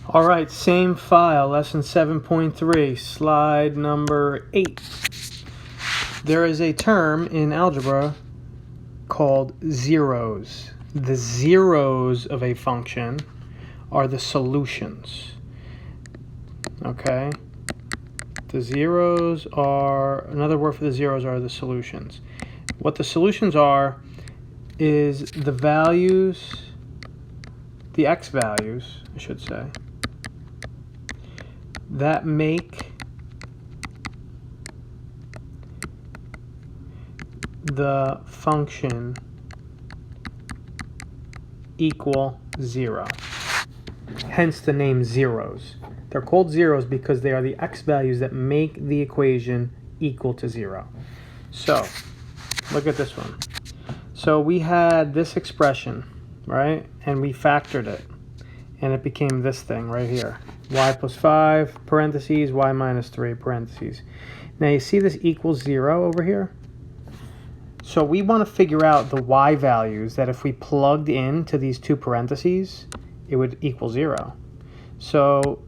All right, same file, lesson 7.3, slide number 8. There is a term in algebra called zeros. The zeros of a function are the solutions. Okay? The zeros are, another word for the zeros are the solutions. What the solutions are is the values, the x values, I should say, that make the function equal 0. Hence the name zeros. They're called zeros because they are the x values that make the equation equal to 0. So, look at this one. So we had this expression, right? And we factored it. And it became this thing right here. Y plus 5, parentheses, y minus 3, parentheses. Now you see this equals 0 over here? So we want to figure out the y values that if we plugged into these two parentheses, it would equal 0. So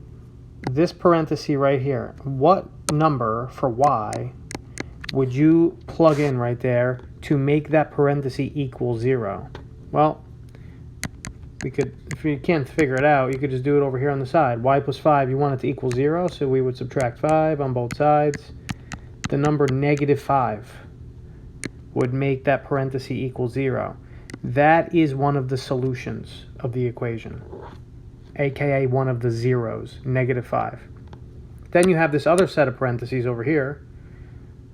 this parenthesis right here, what number for y would you plug in right there to make that parenthesis equal 0? Well, we could, if you can't figure it out, you could just do it over here on the side. Y plus 5, you want it to equal 0, so we would subtract 5 on both sides. The number negative 5 would make that parenthesis equal 0. That is one of the solutions of the equation, aka one of the zeros, negative 5. Then you have this other set of parentheses over here,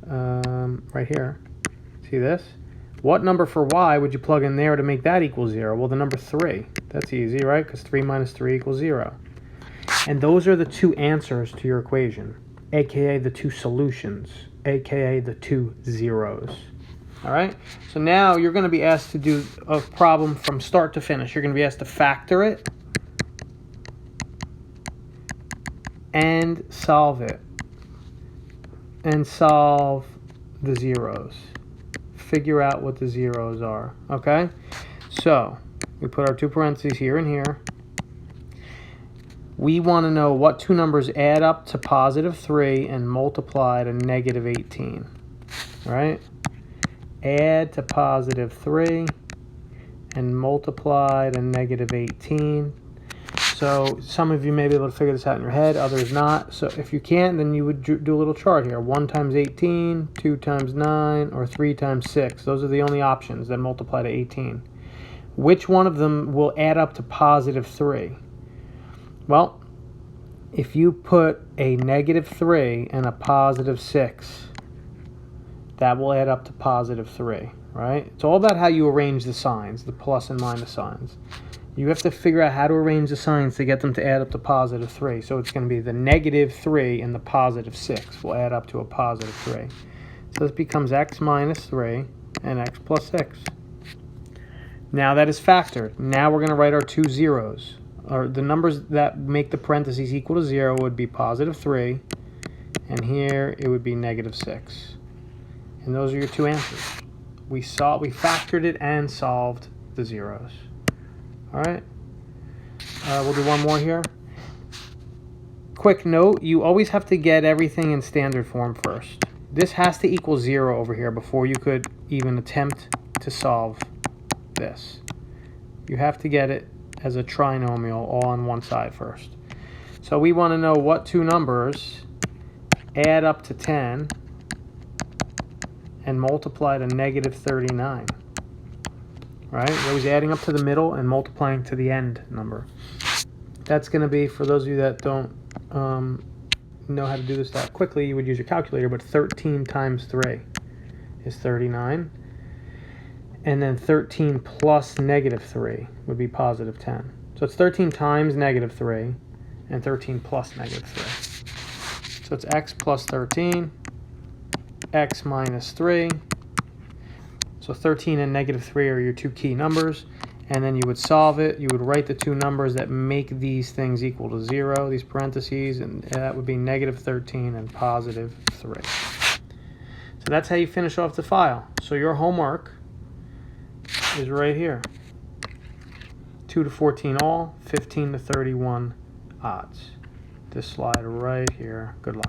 right here. See this? What number for y would you plug in there to make that equal 0? Well, the number 3. That's easy, right? Because 3 minus 3 equals 0. And those are the two answers to your equation, aka the two solutions, aka the two zeros. All right? So now you're going to be asked to do a problem from start to finish. You're going to be asked to factor it and solve it. And solve the zeros. Figure out what the zeros are. Okay? So we put our two parentheses here and here. We want to know what two numbers add up to positive 3 and multiply to negative 18. All right? Add to positive 3 and multiply to negative 18. So some of you may be able to figure this out in your head, others not. So if you can't, then you would do a little chart here. 1 times 18, 2 times 9, or 3 times 6. Those are the only options that multiply to 18. Which one of them will add up to positive 3? Well, if you put a negative 3 and a positive 6, that will add up to positive 3, right? It's all about how you arrange the signs, the plus and minus signs. You have to figure out how to arrange the signs to get them to add up to positive 3. So it's going to be the negative 3 and the positive 6 will add up to a positive 3. So this becomes x minus 3 and x plus 6. Now that is factored. Now we're going to write our two zeros. Or the numbers that make the parentheses equal to 0 would be positive 3, and here it would be negative 6. And those are your two answers. We factored it and solved the zeros. All right, we'll do one more here. Quick note, you always have to get everything in standard form first. This has to equal 0 over here before you could even attempt to solve this. You have to get it as a trinomial all on one side first. So we want to know what two numbers add up to 10 and multiply to negative 39. Right? We're always adding up to the middle and multiplying to the end number. That's going to be, for those of you that don't know how to do this that quickly, you would use your calculator, but 13 times 3 is 39. And then 13 plus negative 3 would be positive 10. So it's 13 times negative 3 and 13 plus negative 3. So it's x plus 13, x minus 3. So 13 and negative 3 are your two key numbers. And then you would solve it. You would write the two numbers that make these things equal to 0, these parentheses, and that would be negative 13 and positive 3. So that's how you finish off the file. So your homework is right here. 2 to 14 all, 15 to 31 odds. This slide right here. Good luck.